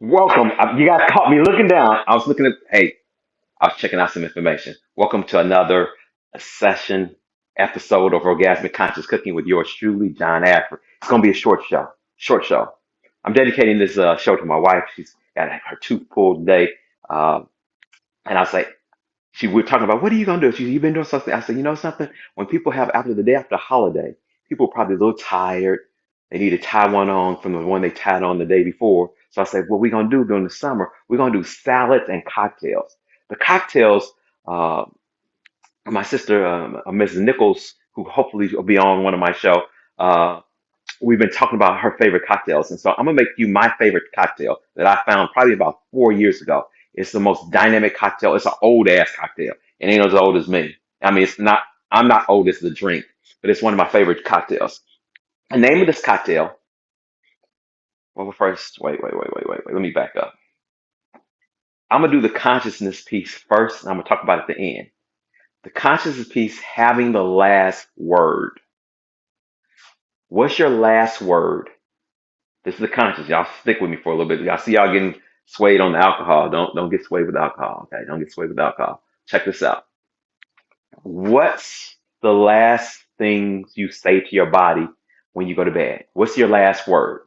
Welcome. You guys caught me looking down. I was looking at, hey, I was checking out some information. Welcome to another session episode of Orgasmic Conscious Cooking with yours truly, John Ashford. It's going to be a short show. Short show. I'm dedicating this show to my wife. She's got her tooth pulled today. Uh, and I was like, we're talking about, what are you going to do? She said, you've been doing something. I said, you know something? When people have, after the day after the holiday, people are probably a little tired. They need to tie one on from the one they tied on the day before. So I said, what we're going to do during the summer, we're going to do salads and cocktails. The cocktails, uh, my sister, Mrs. Nichols, who hopefully will be on one of my show, uh, we've been talking about her favorite cocktails. And so I'm going to make you my favorite cocktail that I found probably about 4 years ago. It's the most dynamic cocktail. It's an old ass cocktail. It ain't as old as me. I mean, I'm not old as the drink, but it's one of my favorite cocktails. The name of this cocktail, well, first, wait. Let me back up. I'm going to do the consciousness piece first, and I'm going to talk about it at the end. The consciousness piece having the last word. What's your last word? This is the conscious. Y'all stick with me for a little bit. Y'all see y'all getting swayed on the alcohol. Don't get swayed with alcohol. Okay, don't get swayed with alcohol. Check this out. What's the last things you say to your body when you go to bed? What's your last word?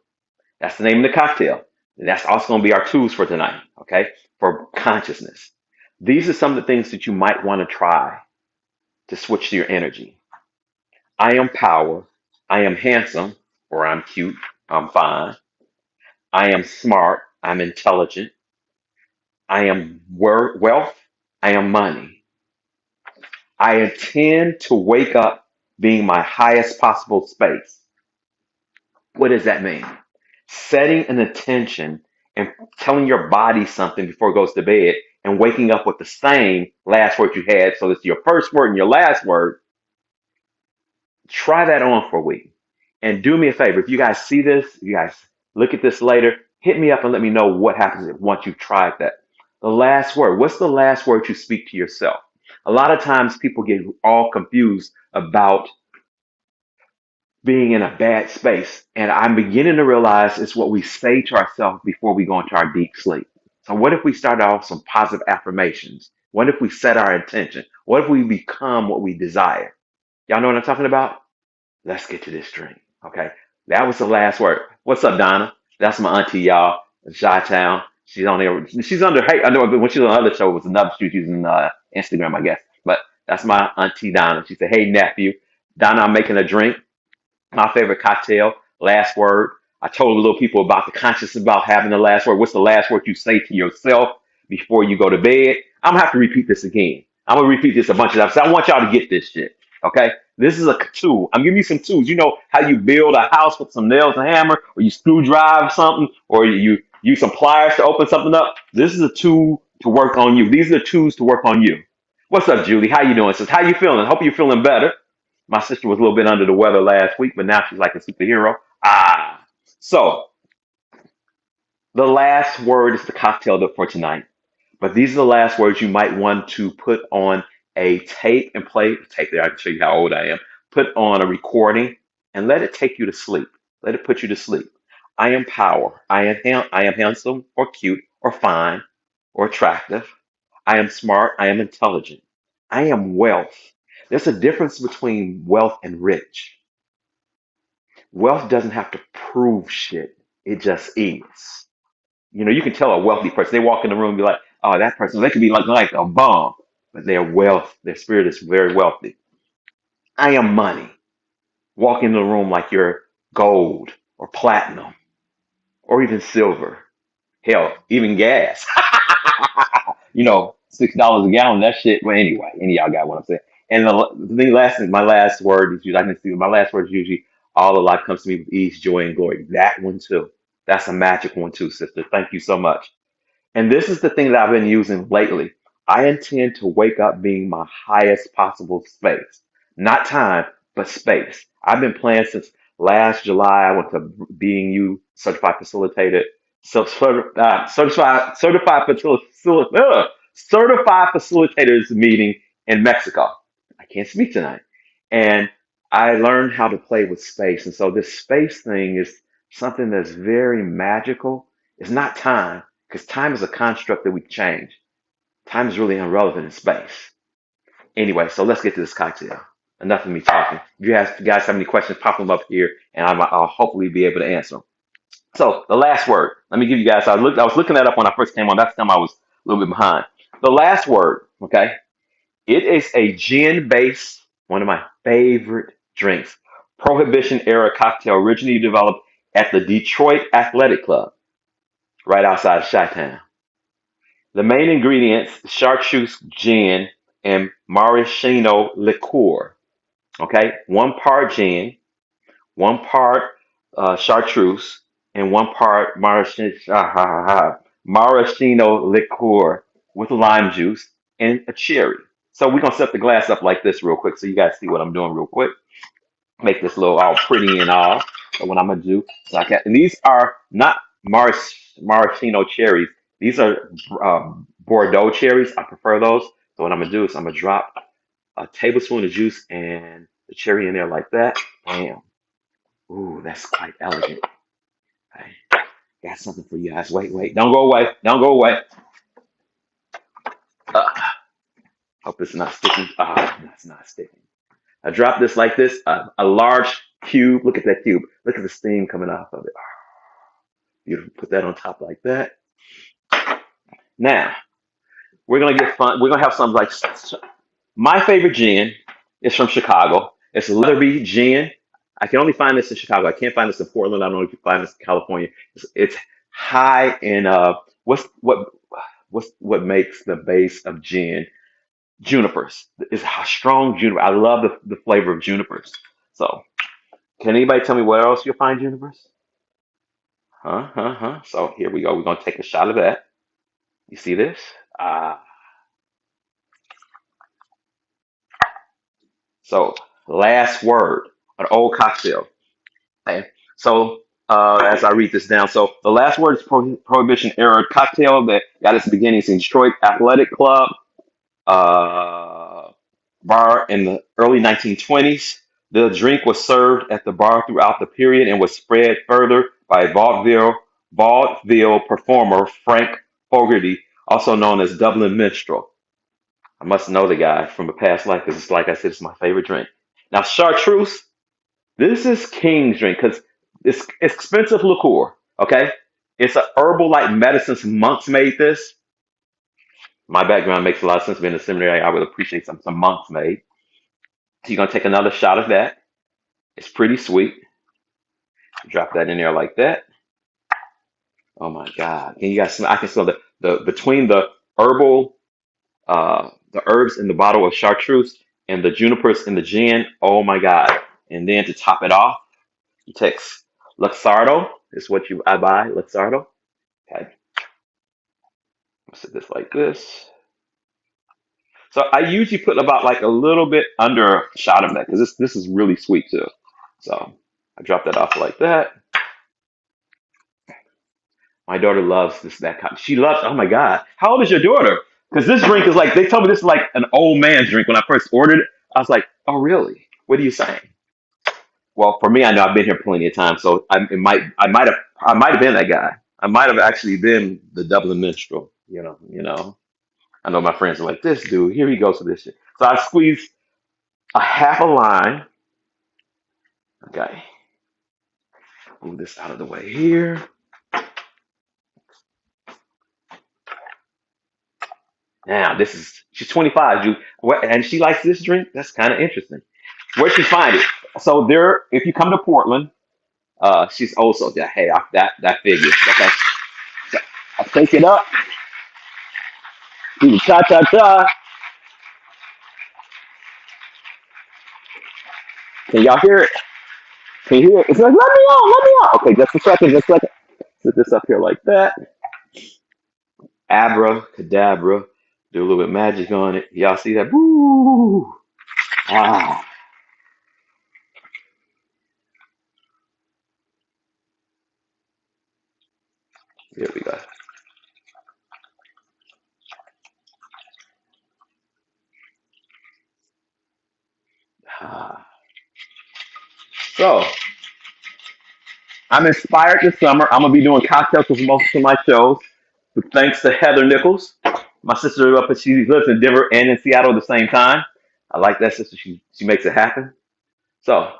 That's the name of the cocktail. And that's also going to be our tools for tonight. Okay, for consciousness. These are some of the things that you might want to try to switch to your energy. I am power. I am handsome, or I'm cute. I'm fine. I am smart. I'm intelligent. I am wealth. I am money. I intend to wake up being my highest possible space. What does that mean? Setting an intention and telling your body something before it goes to bed and waking up with the same last word you had. So it's your first word and your last word. Try that on for a week. And do me a favor. If you guys see this, if you guys look at this later, hit me up and let me know what happens once you've tried that. The last word. What's the last word you speak to yourself? A lot of times people get all confused about being in a bad space. And I'm beginning to realize it's what we say to ourselves before we go into our deep sleep. So what if we start off some positive affirmations? What if we set our intention? What if we become what we desire? Y'all know what I'm talking about? Let's get to this drink. Okay. That was the last word. What's up, Donna? That's my auntie, y'all. In Chi-Town. She's on there. She's under, hey, I know, but when she was on the other show, it was another, she was using Instagram, I guess. But that's my auntie, Donna. She said, hey, nephew. Donna, I'm making a drink. My favorite cocktail. Last word. I told the little people about the consciousness about having the last word. What's the last word you say to yourself before you go to bed? I'm going to have to repeat this again. I'm going to repeat this a bunch of times. So I want y'all to get this shit. Okay? This is a tool. I'm giving you some tools. You know how you build a house with some nails and hammer, or you screw drive something, or you use some pliers to open something up. This is a tool to work on you. These are the tools to work on you. What's up, Julie? How you doing? Says, how you feeling? Hope you're feeling better. My sister was a little bit under the weather last week, but now she's like a superhero. So the last word is the cocktail for tonight. But these are the last words you might want to put on a tape and play. Tape there, I can show you how old I am. Put on a recording and let it take you to sleep. Let it put you to sleep. I am power. I am handsome or cute or fine or attractive. I am smart. I am intelligent. I am wealth. There's a difference between wealth and rich. Wealth doesn't have to prove shit. It just is. You know, you can tell a wealthy person. They walk in the room and be like, oh, that person, they could be like a bum, but their wealth, their spirit is very wealthy. I am money. Walk into the room like you're gold or platinum or even silver. Hell, even gas. You know, $6 a gallon, that shit. Well, anyway, any of y'all got what I'm saying. And the last thing, my last word is usually, I can see my last word is usually all of life comes to me with ease, joy, and glory. That one too. That's a magic one too, sister. Thank you so much. And this is the thing that I've been using lately. I intend to wake up being my highest possible space. Not time, but space. I've been playing since last July. I went to being you certified facilitated, certified facilitators meeting in Mexico. I can't speak tonight. And I learned how to play with space. And so this space thing is something that's very magical. It's not time, because time is a construct that we change. Time is really irrelevant in space. Anyway, so let's get to this cocktail. Enough of me talking. If you guys have any questions, pop them up here, and I'll hopefully be able to answer them. So the last word. Let me give you guys. I was looking that up when I first came on. That's the time I was a little bit behind. The last word. Okay. It is a gin-based, one of my favorite drinks. Prohibition era cocktail originally developed at the Detroit Athletic Club, right outside of Chi-Town. The main ingredients: chartreuse gin and maraschino liqueur. Okay, one part gin, one part chartreuse, and one part maraschino liqueur with lime juice and a cherry. So we're gonna set the glass up like this real quick, so you guys see what I'm doing real quick. Make this little all pretty and all. So what I'm gonna do is and these are not maraschino cherries. These are Bordeaux cherries. I prefer those. So what I'm gonna do is I'm gonna drop a tablespoon of juice and the cherry in there like that. Bam. Ooh, that's quite elegant. Okay. Got something for you guys. Wait, wait. Don't go away. Don't go away. Uh, hope it's not sticking. Ah, that's not sticking. I drop this like this. A large cube. Look at that cube. Look at the steam coming off of it. Beautiful. Put that on top like that. Now, we're going to get fun. We're going to have something like my favorite gin is from Chicago. It's Leatherby gin. I can only find this in Chicago. I can't find this in Portland. I don't know if you find this in California. It's high in what makes the base of gin? Junipers. It's a strong juniper. I love the flavor of junipers. So, can anybody tell me where else you'll find junipers? Huh, huh, huh. So here we go. We're gonna take a shot of that. You see this? Ah. So last word, an old cocktail. Okay. So as I read this down, so the last word is Prohibition era cocktail that got its beginnings in Detroit Athletic Club uh, bar in the early 1920s. The drink was served at the bar throughout the period and was spread further by vaudeville performer Frank Fogerty, also known as Dublin Minstrel. I must know the guy from a past life because, like I said, it's my favorite drink. Now, chartreuse, this is King's drink because it's expensive liqueur. Okay, it's a herbal like medicine. Some monks made this. My background makes a lot of sense. Being in the seminary, I would appreciate some monks made. So you're gonna take another shot of that. It's pretty sweet. Drop that in there like that. Oh my God! Can you guys smell? I can smell the between the herbal, the herbs in the bottle of chartreuse and the junipers in the gin. Oh my God! And then to top it off, you take Luxardo. Is what I buy. Luxardo. Okay. I'll set this like this. So I usually put about like a little bit under a shot of that because this is really sweet too. So I drop that off like that. My daughter loves that kind. She loves. Oh my God, how old is your daughter? Because this drink is like they told me this is like an old man's drink. When I first ordered it, I was like, oh really? What are you saying? Well, for me, I know I've been here plenty of times, so I might have been that guy. I might have actually been the Dublin minstrel. You know. I know my friends are like, this dude, here he goes with this shit. So I squeezed a half a lime. Okay, move this out of the way here. Now, she's 25, dude, and she likes this drink. That's kind of interesting. Where'd she find it? So if you come to Portland, she's also that. Hey, that figures. Okay, so I take it up, do the cha cha cha. Can y'all hear it? Can you hear it? It's like, let me out, let me out. Okay, just a second, just a second. Put this up here like that. Abracadabra. Do a little bit of magic on it. Y'all see that? Woo! Ah, here we go. Ah. So I'm inspired this summer. I'm gonna be doing cocktails with most of my shows. Thanks to Heather Nichols, my sister up, she lives in Denver and in Seattle at the same time. I like that sister. She makes it happen. So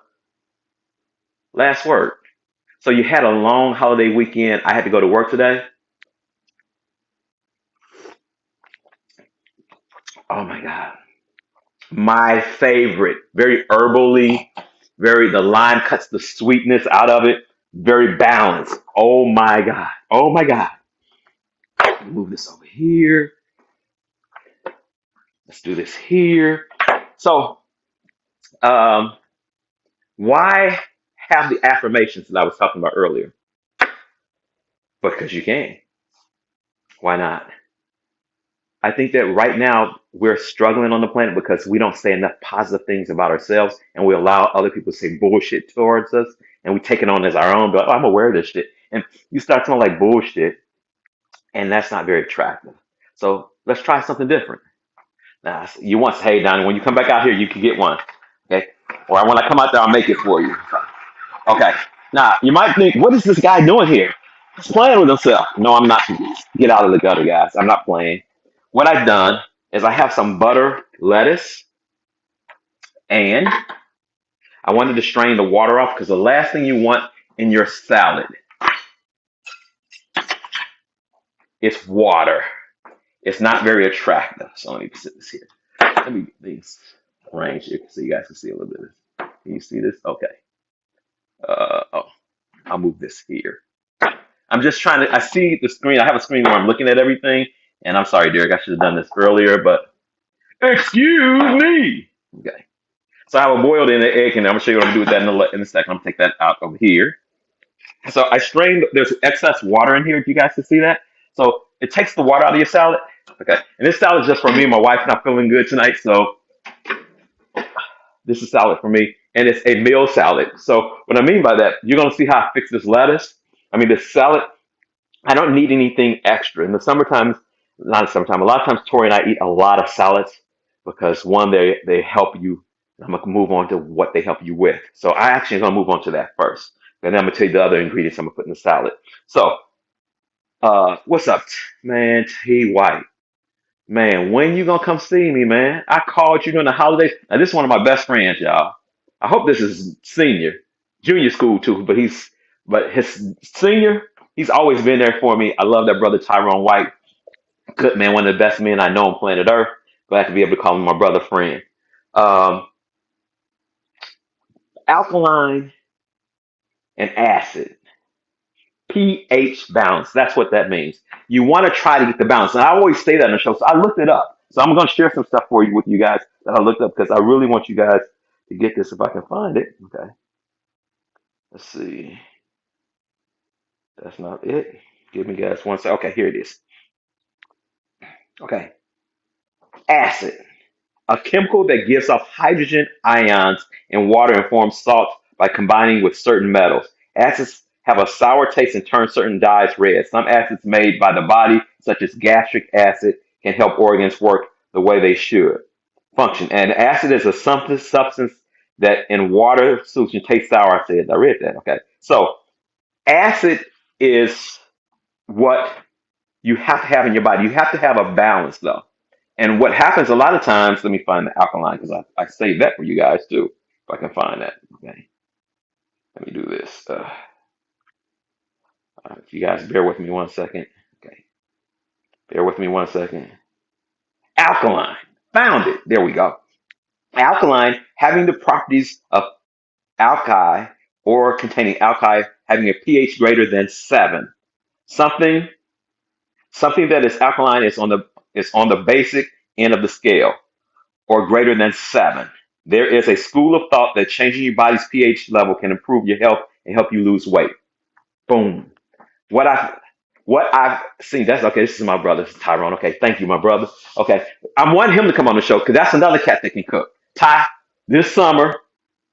last word. So you had a long holiday weekend. I had to go to work today. Oh my god, my favorite. Very herbally. Very the lime cuts the sweetness out of it. Very balanced. Oh my god. Oh my god. Move this over here. Let's do this here. So, um, why have the affirmations that I was talking about earlier? Because you can. Why not? I think that right now we're struggling on the planet because we don't say enough positive things about ourselves and we allow other people to say bullshit towards us and we take it on as our own, but oh, I'm aware of this shit. And you start smelling like bullshit and that's not very attractive. So let's try something different. Now, you want, hey, Donnie, when you come back out here, you can get one. Okay. Or when I come out there, I'll make it for you. Okay. Now, you might think, what is this guy doing here? He's playing with himself. No, I'm not. Get out of the gutter, guys. I'm not playing. What I've done is I have some butter, lettuce, and I wanted to strain the water off because the last thing you want in your salad is water. It's not very attractive. So let me sit this here. Let me get these arranged here so you guys can see a little bit of this. Can you see this? Okay. Oh, I'll move this here. I'm just trying to. I see the screen. I have a screen where I'm looking at everything. And I'm sorry, Derek. I should have done this earlier, but excuse me. Okay. So I have a boiled in egg, and I'm gonna show you what I'm gonna do with that in a second. I'm gonna take that out over here. So I strained. There's excess water in here. If you guys can see that. So it takes the water out of your salad. Okay. And this salad is just for me. My wife's not feeling good tonight, so this is salad for me, and it's a meal salad. So what I mean by that, you're gonna see how I fix this lettuce. I mean, this salad. I don't need anything extra. In the summertime, not in the summertime, a lot of times Tori and I eat a lot of salads because one, they help you. I'm gonna move on to what they help you with. So I actually am gonna move on to that first. And then I'm gonna tell you the other ingredients I'm gonna put in the salad. So, what's up, man? T White, man. When you gonna come see me, man? I called you during the holidays. Now this is one of my best friends, y'all. I hope this is senior, junior school too, but his senior, he's always been there for me. I love that brother Tyrone White. Good man, one of the best men I know on planet Earth. Glad to be able to call him my brother friend. Um, Alkaline and acid, pH balance. That's what that means. You want to try to get the balance. And I always say that on the show. So I looked it up. So I'm going to share some stuff for you with you guys that I looked up because I really want you guys to get this if I can find it. Okay. Let's see. That's not it. Give me guys one second. Okay, here it is. Okay. Acid, a chemical that gives off hydrogen ions in water and forms salts by combining with certain metals. Acids have a sour taste and turn certain dyes red. Some acids made by the body, such as gastric acid, can help organs work the way they should function. And acid is a substance that in water solution tastes sour. I read that. Okay. So acid is what you have to have in your body. You have to have a balance though. And what happens a lot of times, let me find the alkaline because I saved that for you guys too, if I can find that. Okay, let me do this. If you guys bear with me one second. Okay, bear with me one second. Alkaline, found it. There we go. Alkaline having the properties of alkali or containing alkali having a pH greater than 7. Something something that is alkaline is on the basic end of the scale or greater than 7. There is a school of thought that changing your body's pH level can improve your health and help you lose weight. Boom. What I what I've seen, that's okay. This is my brother, Tyrone. Okay, thank you, my brother. Okay, I want him to come on the show because that's another cat that can cook. Ty, this summer,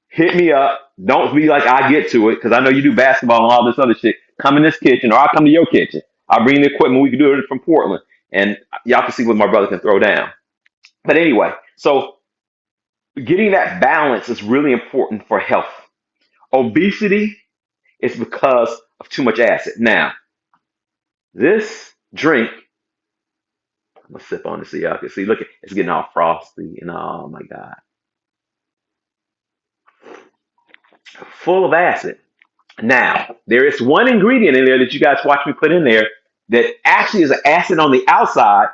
hit me up. Don't be like I get to it because I know you do basketball and all this other shit. Come in this kitchen, or I'll come to your kitchen. I'll bring the equipment. We can do it from Portland, and y'all can see what my brother can throw down. But anyway, so getting that balance is really important for health. Obesity It's because of too much acid. Now, this drink, I'm gonna sip on it so y'all can see. Look, it's getting all frosty and oh my God, full of acid. Now, there is one ingredient in there that you guys watch me put in there that actually is an acid on the outside,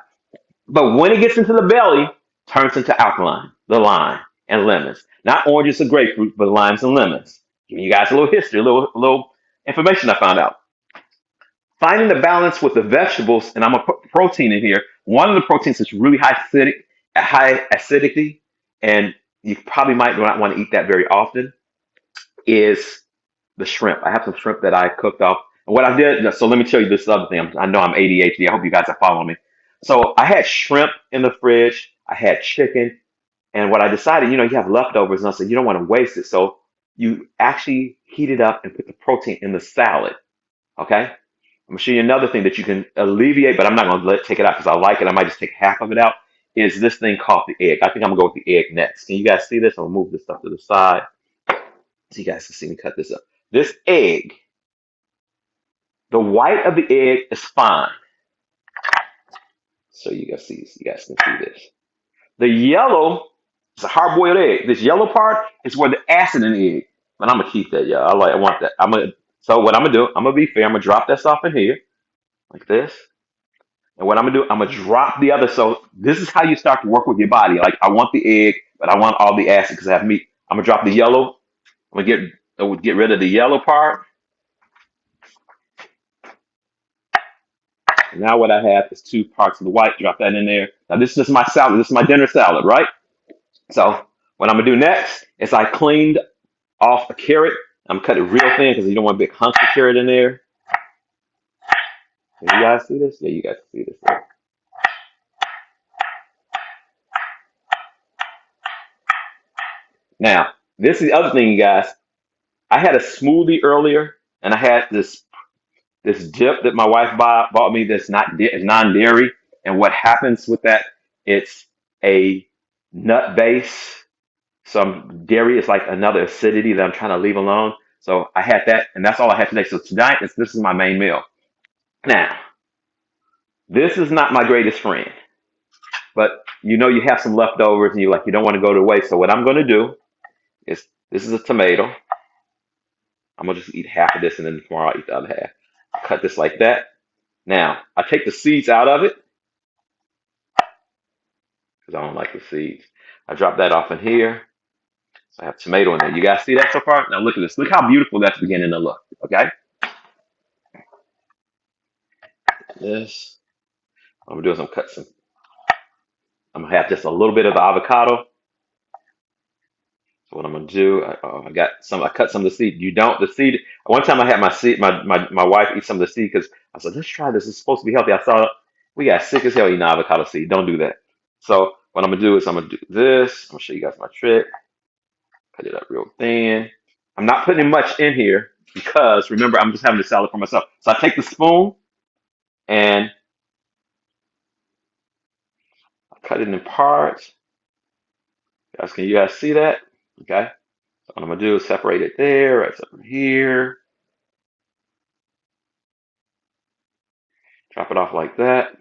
but when it gets into the belly, turns into alkaline, the lime and lemons. Not oranges or grapefruit, but limes and lemons. Giving you guys a little history, a little information I found out. Finding the balance with the vegetables, and I'm gonna put protein in here. One of the proteins is really high acidity, and you probably might not want to eat that very often. Is the shrimp. I have some shrimp that I cooked up. And what I did, so let me tell you this other thing. I know I'm ADHD. I hope you guys are following me. So I had shrimp in the fridge. I had chicken. And what I decided, you have leftovers. And I said, you don't want to waste it. So you actually heat it up and put the protein in the salad. Okay. I'm going to show you another thing that you can alleviate, but I'm not going to take it out because I like it. I might just take half of it out. Is this thing called the egg. I think I'm going to go with the egg next. Can you guys see this? I'll move this stuff to the side so you guys can see me cut this up. This egg, the white of the egg is fine. So you guys can see this. The yellow is a hard-boiled egg. This yellow part is where the acid in the egg. But I'm gonna keep that, y'all. I want that. So what I'm gonna do, I'm gonna be fair. I'm gonna drop that stuff in here like this. And what I'm gonna do, I'm gonna drop the other. So this is how you start to work with your body. Like I want the egg, but I want all the acid because I have meat. I'm gonna drop the yellow. I'm gonna get rid of the yellow part. Now what I have is two parts of the white. Drop that in there. Now this is just my salad. This is my dinner salad, right? So what I'm gonna do next is I cleaned off a carrot. I'm gonna cut it real thin because you don't want big hunks of carrot in there. Can you guys see this? Yeah, you guys can see this. Now, this is the other thing, you guys. I had a smoothie earlier, and I had this dip that my wife bought me that's is non-dairy. And what happens with that? It's a nut base. Some dairy is like another acidity that I'm trying to leave alone. So I had that, and that's all I had today. So tonight, this is my main meal. Now, this is not my greatest friend, but you have some leftovers, and you don't want to go to waste. So what I'm going to do is this is a tomato. I'm gonna just eat half of this, and then tomorrow I'll eat the other half. I cut this like that. Now I take the seeds out of it because I don't like the seeds. I drop that off in here. So I have tomato in there. You guys see that so far? Now look at this. Look how beautiful that's beginning to look. Okay. This. What I'm gonna do is I'm gonna have just a little bit of the avocado. So what I'm gonna do, I cut some of the seed. The seed. One time I had my wife eat some of the seed because I said, let's try this. It's supposed to be healthy. I saw we got sick as hell eating avocado seed. Don't do that. So what I'm gonna do is I'm gonna do this. I'm gonna show you guys my trick. Cut it up real thin. I'm not putting much in here because remember I'm just having the salad for myself. So I take the spoon and I cut it in parts. Can you guys see that? Okay. So what I'm gonna do is separate it there, right over here. Drop it off like that.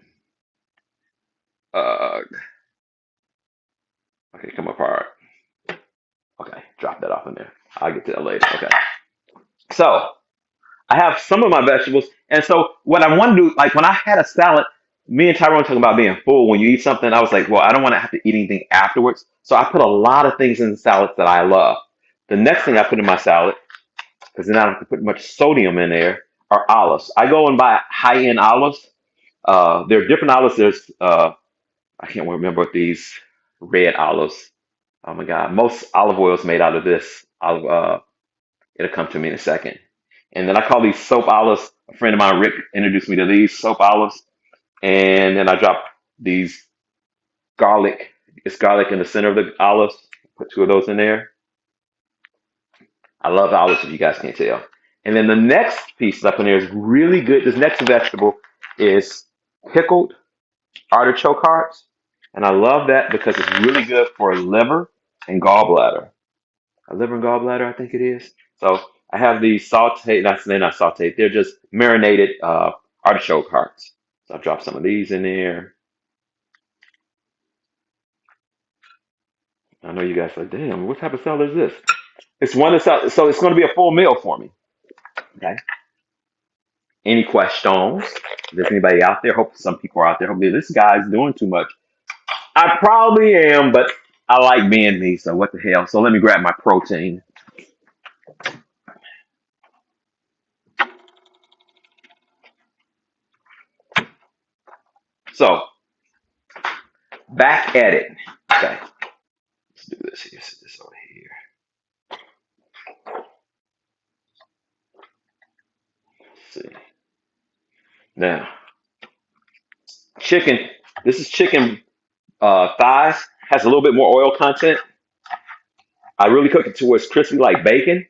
Okay, come apart. Okay, drop that off in there. I'll get to that later. Okay. So I have some of my vegetables, and so what I want to do, like when I had a salad, me and Tyrone talking about being full. When you eat something, I was like, well, I don't want to have to eat anything afterwards. So I put a lot of things in the salads that I love. The next thing I put in my salad, because then I don't have to put much sodium in there, are olives. I go and buy high-end olives. There are different olives. There's I can't remember what these red olives. Oh my God, most olive oil is made out of this. It'll come to me in a second. And then I call these soap olives. A friend of mine, Rick, introduced me to these soap olives. And then I drop these garlic. It's garlic in the center of the olives. Put two of those in there. I love olives if you guys can't tell. And then the next piece up in there is really good. This next vegetable is pickled artichoke hearts. And I love that because it's really good for liver and gallbladder. A liver and gallbladder, I think it is. So I have these sauteed, they're not sauteed, they're just marinated artichoke hearts. So I'll drop some of these in there. I know you guys are like, damn, what type of salad is this? It's one that's so it's going to be a full meal for me. Okay. Any questions? If there's anybody out there? Hope some people are out there. Hopefully this guy's doing too much. I probably am, but I like being me, so what the hell? So let me grab my protein. So back at it. Okay, let's do this here. Set this over here. Let's see. Now, chicken. This is chicken thighs. Has a little bit more oil content. I really cook it to where it's crispy like bacon.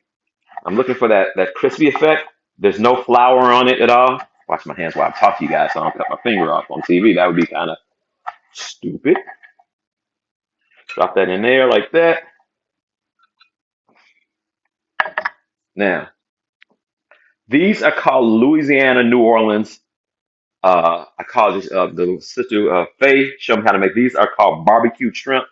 I'm looking for that crispy effect. There's no flour on it at all. Watch my hands while I talk to you guys so I don't cut my finger off on TV. That would be kind of stupid. Drop that in there like that. Now, these are called Louisiana New Orleans. I call this the sister Faye. Show me how to make these. Are called barbecue shrimp.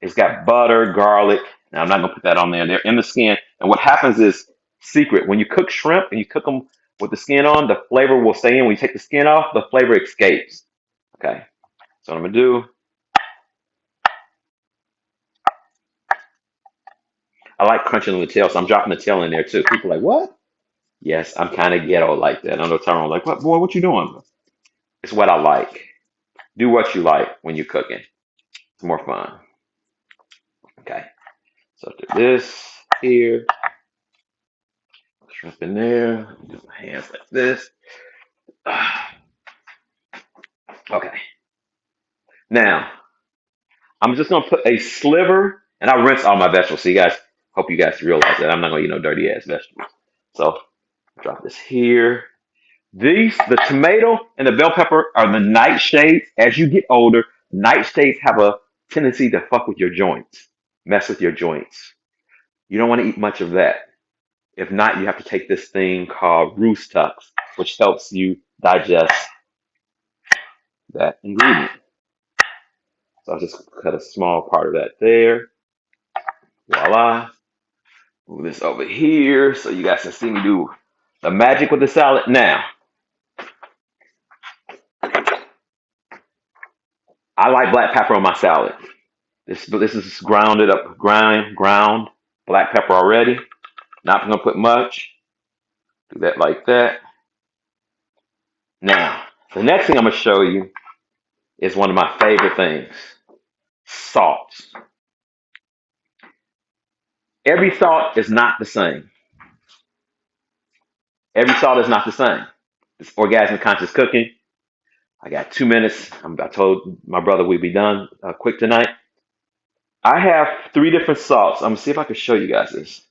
It's got butter, garlic. Now I'm not gonna put that on there. They're in the skin. And what happens is secret. When you cook shrimp and you cook them with the skin on, the flavor will stay in. When you take the skin off, the flavor escapes. Okay. So what I'm gonna do. I like crunching on the tail, so I'm dropping the tail in there too. People are like, what? Yes, I'm kind of ghetto like that. I know Tyrone like, what boy, what you doing? It's what I like. Do what you like when you're cooking. It's more fun. Okay. So do this here. Shrimp in there. Do my hands like this. Okay. Now, I'm just gonna put a sliver, and I rinse all my vegetables. So you guys, hope you guys realize that I'm not gonna eat no dirty ass vegetables. So drop this here. The tomato and the bell pepper are the nightshades. As you get older, nightshades have a tendency to fuck with your joints, mess with your joints. You don't want to eat much of that. If not, you have to take this thing called Roost Tux, which helps you digest that ingredient. So I'll just cut a small part of that there. Voila. Move this over here so you guys can see me do the magic with the salad. Now, I like black pepper on my salad. This is ground black pepper already. Not gonna put much. Do that like that. Now, the next thing I'm gonna show you is one of my favorite things: salt. Every salt is not the same. Every salt is not the same. It's orgasmic conscious cooking. I got 2 minutes. I told my brother we'd be done quick tonight. I have three different salts. I'm gonna see if I can show you guys this.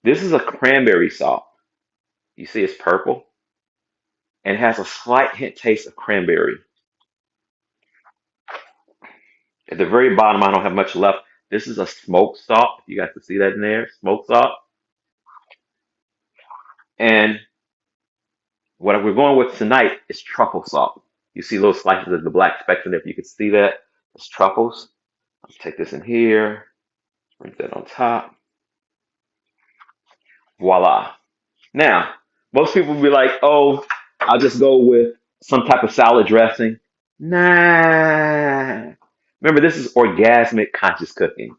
This is a cranberry salt. You see, it's purple and it has a slight hint taste of cranberry. At the very bottom, I don't have much left. This is a smoked salt. You guys can see that in there, smoked salt. And what we're going with tonight is truffle salt. You see little slices of the black spectrum. If you can see that, it's truffles. I'll take this in here, bring that on top. Voila. Now, most people will be like, oh, I'll just go with some type of salad dressing. Nah. Remember, this is orgasmic conscious cooking.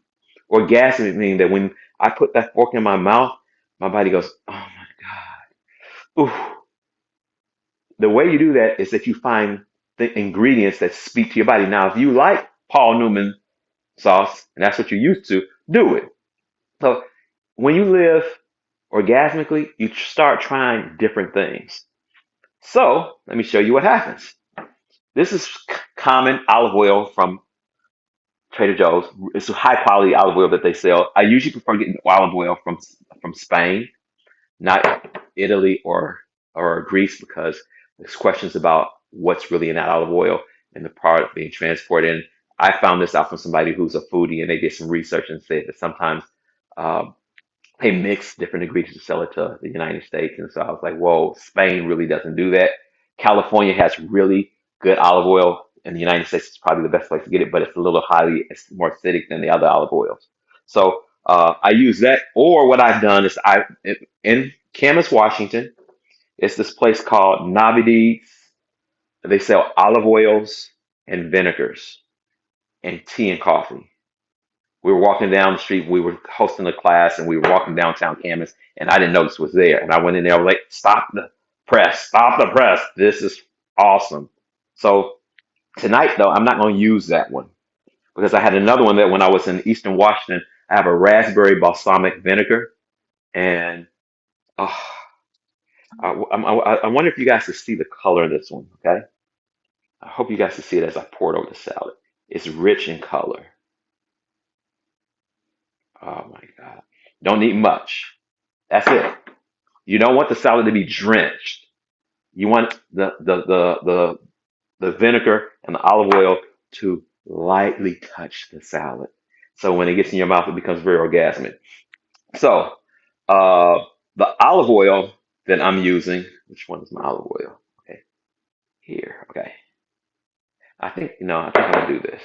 Orgasmic meaning that when I put that fork in my mouth, my body goes, oh my God. Ooh. The way you do that is that you find the ingredients that speak to your body. Now, if you like Paul Newman sauce, and that's what you're used to, do it. So when you live orgasmically, you start trying different things. So let me show you what happens. This is common olive oil from Trader Joe's. It's a high quality olive oil that they sell. I usually prefer getting olive oil from Spain, not Italy or Greece, because there's questions about what's really in that olive oil and the product being transported. And I found this out from somebody who's a foodie, and they did some research and said that sometimes uh, they mix different ingredients to sell it to the United States. And so I was like, whoa, Spain really doesn't do that. California has really good olive oil, and the United States is probably the best place to get it, but it's more acidic than the other olive oils. So I use that. Or what I've done is in Camas, Washington, it's this place called Navide's. They sell olive oils and vinegars and tea and coffee. We were walking down the street. We were hosting a class, and we were walking downtown Camas, and I didn't notice it was there. And I went in there. I was like, "Stop the press! Stop the press! This is awesome." So tonight, though, I'm not going to use that one because I had another one that when I was in Eastern Washington, I have a raspberry balsamic vinegar, and oh, I wonder if you guys can see the color of this one. Okay, I hope you guys can see it as I pour it over the salad. It's rich in color. Oh my God! Don't need much. That's it. You don't want the salad to be drenched. You want the vinegar and the olive oil to lightly touch the salad. So when it gets in your mouth, it becomes very orgasmic. So uh, the olive oil that I'm using, which one is my olive oil? Okay, here. Okay, I think I'll do this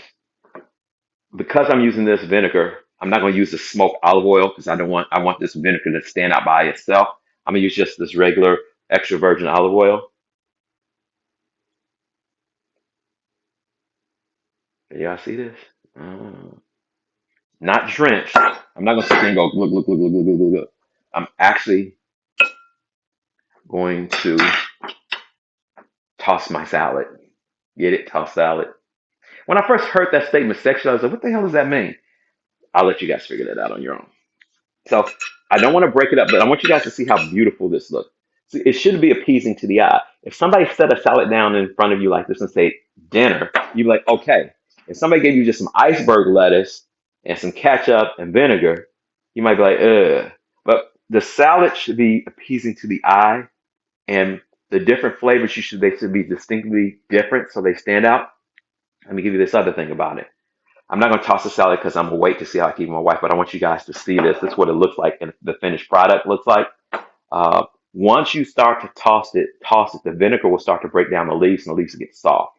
because I'm using this vinegar. I'm not going to use the smoked olive oil because I want this vinegar to stand out by itself. I'm gonna use just this regular extra virgin olive oil. Can y'all see this? Mm. Not drenched. I'm not gonna sit there and go look, look, look, look, look, look, look, look. I'm actually going to toss my salad. Get it? Toss salad. When I first heard that statement sexual, I was like, what the hell does that mean? I'll let you guys figure that out on your own. So I don't want to break it up, but I want you guys to see how beautiful this looks. See, it should be appeasing to the eye. If somebody set a salad down in front of you like this and say dinner, you'd be like, okay. If somebody gave you just some iceberg lettuce and some ketchup and vinegar, you might be like, ugh. But the salad should be appeasing to the eye, and the different flavors they should be distinctly different so they stand out. Let me give you this other thing about it. I'm not going to toss the salad because I'm going to wait to see how I keep my wife, but I want you guys to see this. This is what it looks like and the finished product looks like. Uh, Once you start to toss it, the vinegar will start to break down the leaves and the leaves will get soft.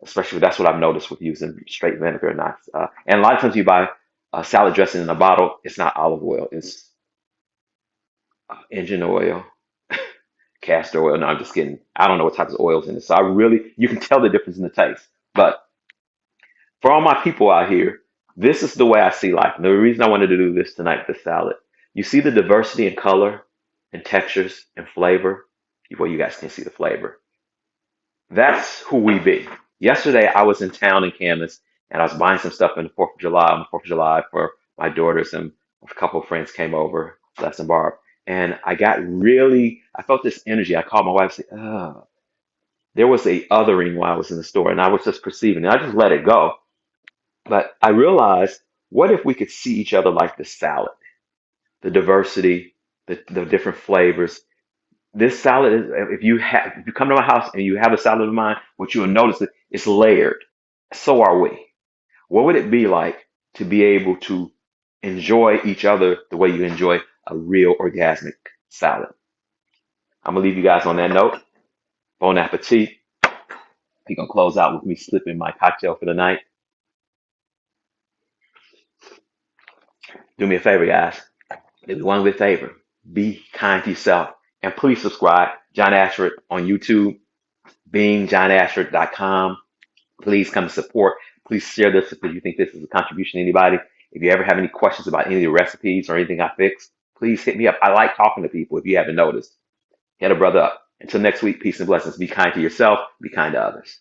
Especially that's what I've noticed with using straight vinegar. Not, and a lot of times you buy salad dressing in a bottle, it's not olive oil, it's engine oil, castor oil. No, I'm just kidding. I don't know what types of oils in it. So you can tell the difference in the taste. But for all my people out here, this is the way I see life. And the reason I wanted to do this tonight, the salad, you see the diversity in color and textures and flavor. Well, you guys can see the flavor. That's who we be. Yesterday, I was in town in Camas, and I was buying some stuff in the Fourth of July on the Fourth of July for my daughters, and a couple of friends came over, Les and Barb, and I felt this energy. I called my wife and said, "Oh," there was a othering while I was in the store, and I was just perceiving it. I just let it go. But I realized, what if we could see each other like the salad, the diversity, the different flavors. This salad is, if you come to my house and you have a salad of mine, what you will notice is it's layered. So are we. What would it be like to be able to enjoy each other the way you enjoy a real orgasmic salad? I'm gonna leave you guys on that note. Bon appetit. We're gonna close out with me sipping my cocktail for the night. Do me a favor, guys. Do me one good favor. Be kind to yourself. And please subscribe. John Ashford on YouTube, beingjohnashford.com. Please come support. Please share this if you think this is a contribution to anybody. If you ever have any questions about any of the recipes or anything I fix, please hit me up. I like talking to people if you haven't noticed. Hit a brother up. Until next week, peace and blessings. Be kind to yourself. Be kind to others.